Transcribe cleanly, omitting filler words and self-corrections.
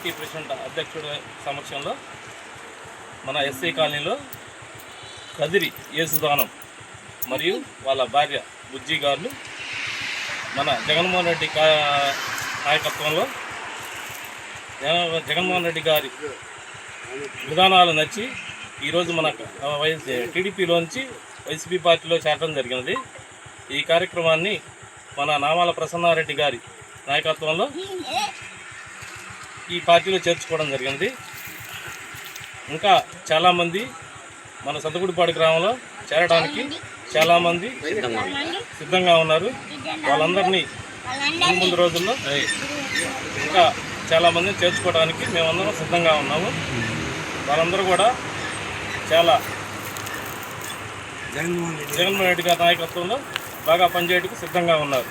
Party president అధ్యక్షుడి సమక్షంలో మన ఎస్సీ కాలనీలో కదిరి యేసుదానం మరియు వాళ్ళ భార్య బుజ్జి గారు మన జగన్మోహన్ రెడ్డి నాయకత్వంలో జగన్మోహన్ రెడ్డి గారి విధానాలు నచ్చి ఈరోజు మన టీడీపీలోంచి వైసీపీ పార్టీలో చేరడం జరిగినది. ఈ కార్యక్రమాన్ని మన నామాల ప్రసన్నారెడ్డి గారి నాయకత్వంలో ఈ పార్టీలో చేర్చుకోవడం జరిగింది. ఇంకా చాలామంది మన సంతగుడిపాడు గ్రామంలో చేరడానికి చాలామంది సిద్ధంగా ఉన్నారు. వాళ్ళందరినీ ముందు రోజుల్లో ఇంకా చాలామందిని చేర్చుకోవడానికి మేమందరం సిద్ధంగా ఉన్నాము. వాళ్ళందరూ కూడా చాలా జగన్మోహన్ రెడ్డి గారి నాయకత్వంలో బాగా పనిచేయడానికి సిద్ధంగా ఉన్నారు.